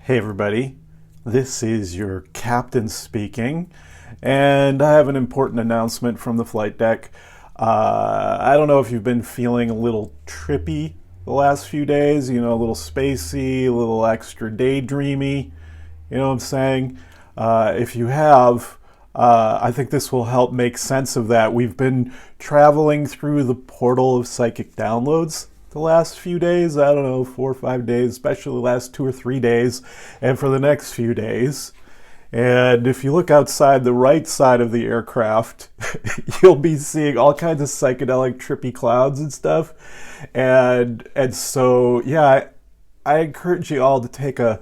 Hey everybody, this is your captain speaking, and I have an important announcement from the flight deck. I don't know if you've been feeling a little trippy the last few days, a little spacey, a little extra daydreamy, you know what I'm saying? If you have, I think this will help make sense of that. We've been traveling through the portal of psychic downloads the last few days. I don't know, 4 or 5 days, especially the last 2 or 3 days, and for the next few days. And if you look outside the right side of the aircraft, you'll be seeing all kinds of psychedelic, trippy clouds and stuff. And so, yeah, I encourage you all to take a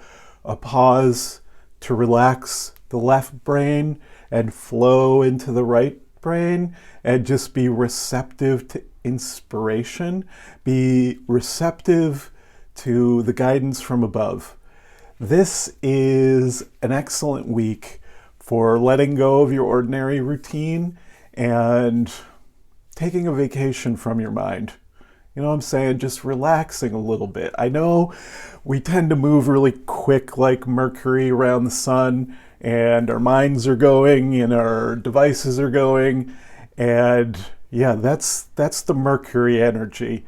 pause to relax the left brain and flow into the right brain and just be receptive to inspiration, be receptive to the guidance from above. This is an excellent week for letting go of your ordinary routine and taking a vacation from your mind. You know what I'm saying? Just relaxing a little bit. I know we tend to move really quick like Mercury around the sun, and our minds are going and our devices are going. And yeah, that's the Mercury energy.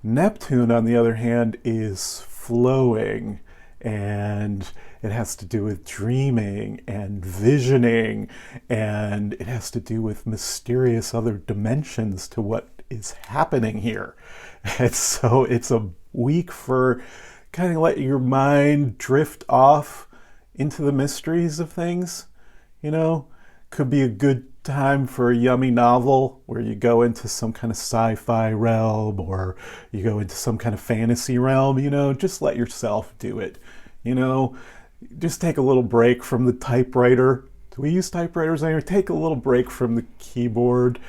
Neptune, on the other hand, is flowing, and it has to do with dreaming and visioning, and it has to do with mysterious other dimensions to what is happening here. And so it's a week for kind of let your mind drift off into the mysteries of things. Could be a good time for a yummy novel where you go into some kind of sci-fi realm, or you go into some kind of fantasy realm. Just let yourself do it. Just take a little break from the typewriter. Do we use typewriters anymore? Take a little break from the keyboard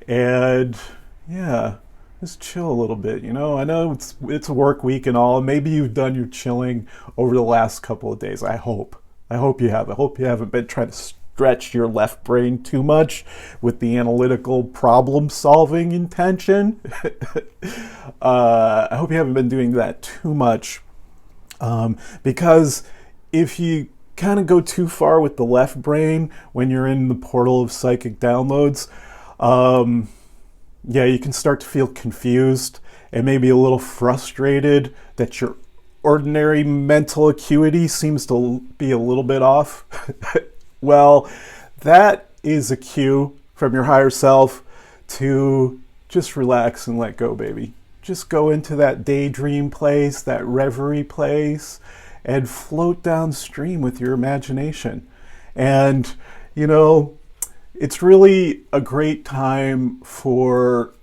and yeah, just chill a little bit. I know it's a work week and all. Maybe you've done your chilling over the last couple of days. I hope you have. I hope you haven't been trying to stretch your left brain too much with the analytical problem solving intention. I hope you haven't been doing that too much, because if you kind of go too far with the left brain when you're in the portal of psychic downloads, yeah, you can start to feel confused and maybe a little frustrated that your ordinary mental acuity seems to be a little bit off. Well, that is a cue from your higher self to just relax and let go, baby. Just go into that daydream place, that reverie place, and float downstream with your imagination. And, it's really a great time for,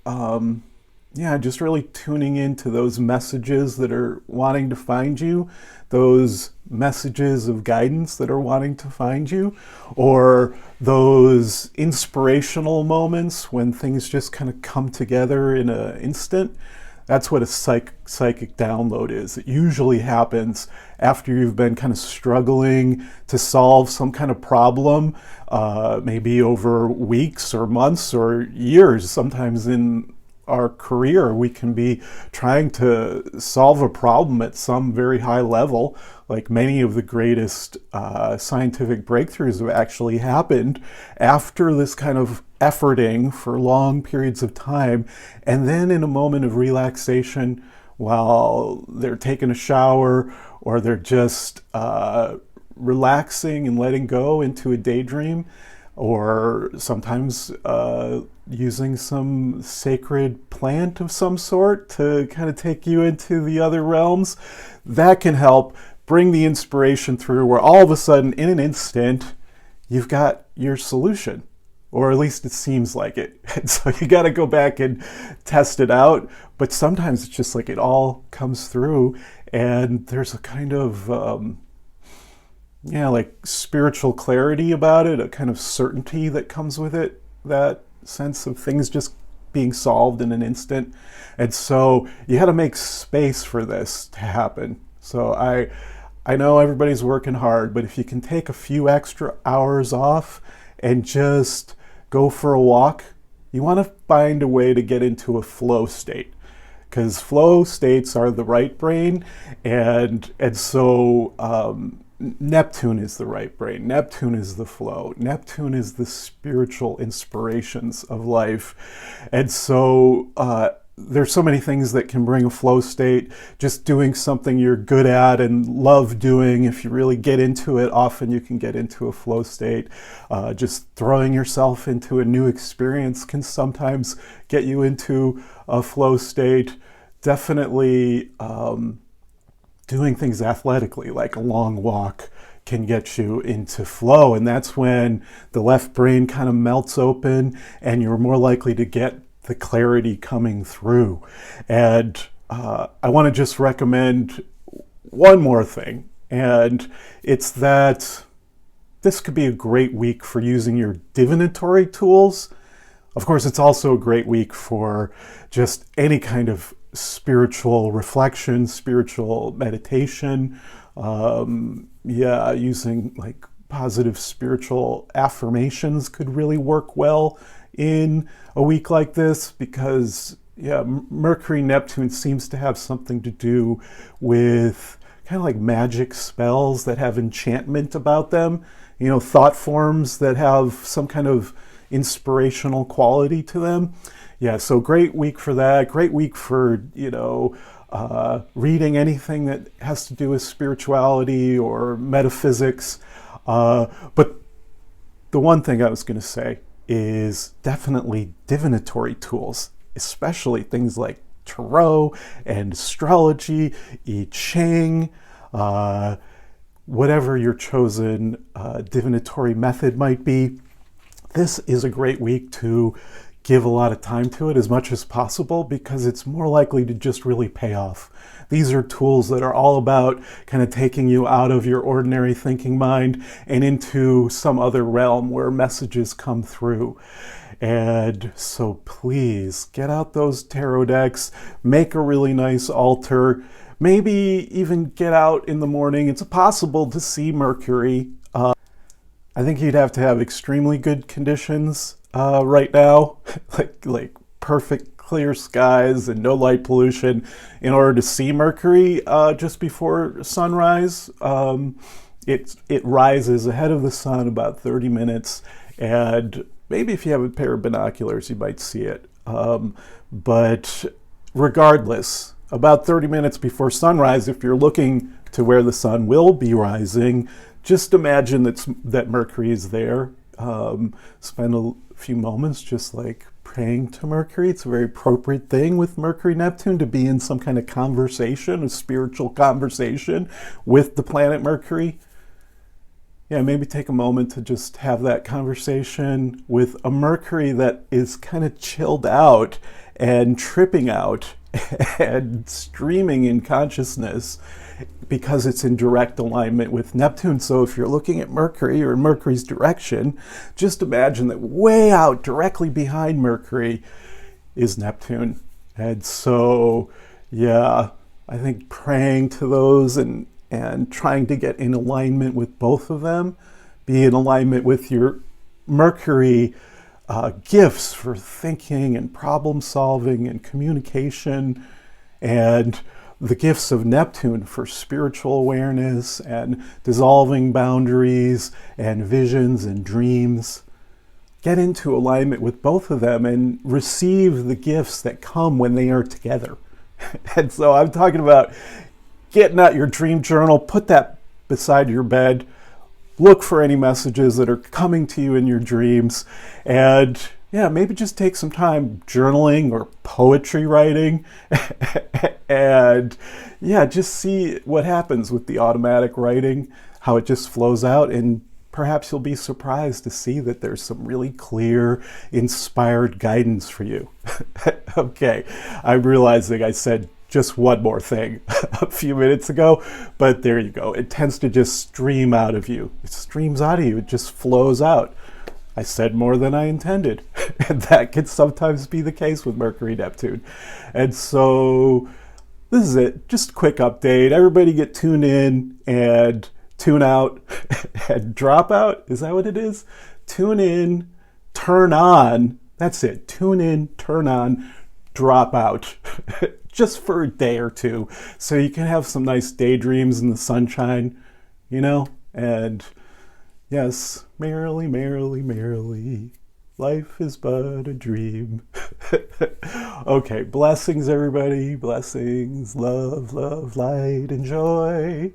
just really tuning into those messages that are wanting to find you, those messages of guidance that are wanting to find you, or those inspirational moments when things just kind of come together in an instant. That's what a psychic download is. It usually happens after you've been kind of struggling to solve some kind of problem, maybe over weeks or months or years. Sometimes in our career, we can be trying to solve a problem at some very high level. Like many of the greatest scientific breakthroughs have actually happened after this kind of efforting for long periods of time, and then in a moment of relaxation while they're taking a shower or they're just relaxing and letting go into a daydream, or sometimes using some sacred plant of some sort to kind of take you into the other realms, that can help bring the inspiration through where all of a sudden, in an instant, you've got your solution. Or at least it seems like it. And so you got to go back and test it out. But sometimes it's just like it all comes through, and there's a kind of, like spiritual clarity about it, a kind of certainty that comes with it, that sense of things just being solved in an instant. And so you had to make space for this to happen. So I know everybody's working hard, but if you can take a few extra hours off and just go for a walk, you want to find a way to get into a flow state, because flow states are the right brain, and so Neptune is the right brain. Neptune is the flow. Neptune is the spiritual inspirations of life. And so there's so many things that can bring a flow state. Just doing something you're good at and love doing. If you really get into it, often you can get into a flow state. Just throwing yourself into a new experience can sometimes get you into a flow state. Definitely doing things athletically, like a long walk, can get you into flow. And that's when the left brain kind of melts open and you're more likely to get the clarity coming through. And I want to just recommend one more thing, and it's that this could be a great week for using your divinatory tools. Of course, it's also a great week for just any kind of spiritual reflection, spiritual meditation. Using like positive spiritual affirmations could really work well in a week like this, because Mercury Neptune seems to have something to do with kind of like magic spells that have enchantment about them, thought forms that have some kind of inspirational quality to them. So great week for that. Great week for, reading anything that has to do with spirituality or metaphysics. But the one thing I was going to say is definitely divinatory tools, especially things like tarot and astrology, I Ching, whatever your chosen divinatory method might be. This is a great week to give a lot of time to it as much as possible, because it's more likely to just really pay off. These are tools that are all about kind of taking you out of your ordinary thinking mind and into some other realm where messages come through. And so please get out those tarot decks, make a really nice altar, maybe even get out in the morning. It's possible to see Mercury. I think you'd have to have extremely good conditions right now, like perfect clear skies and no light pollution, in order to see Mercury just before sunrise. It rises ahead of the sun about 30 minutes, and maybe if you have a pair of binoculars, you might see it. But regardless, about 30 minutes before sunrise, if you're looking to where the sun will be rising, just imagine that Mercury is there. Spend a few moments just like praying to Mercury. It's a very appropriate thing with Mercury Neptune to be in some kind of conversation, a spiritual conversation with the planet Mercury. Maybe take a moment to just have that conversation with a Mercury that is kind of chilled out and tripping out and streaming in consciousness, because it's in direct alignment with Neptune. So if you're looking at Mercury or in Mercury's direction, just imagine that way out, directly behind Mercury, is Neptune. And so, I think praying to those and trying to get in alignment with both of them, be in alignment with your Mercury gifts for thinking and problem solving and communication, and the gifts of Neptune for spiritual awareness and dissolving boundaries and visions and dreams. Get into alignment with both of them and receive the gifts that come when they are together. And so I'm talking about getting out your dream journal, put that beside your bed, look for any messages that are coming to you in your dreams, and maybe just take some time journaling or poetry writing and just see what happens with the automatic writing, how it just flows out, and perhaps you'll be surprised to see that there's some really clear, inspired guidance for you. Okay, I'm realizing I said just one more thing a few minutes ago, but there you go. It tends to just stream out of you. It streams out of you. It just flows out. I said more than I intended. And that can sometimes be the case with Mercury Neptune. And so this is it. Just a quick update. Everybody get tuned in and tune out and drop out. Is that what it is? Tune in, turn on. That's it. Tune in, turn on, drop out. Just for a day or two, so you can have some nice daydreams in the sunshine, And yes, merrily, merrily, merrily, life is but a dream. Okay, blessings, everybody. Blessings, love, love, light, and joy.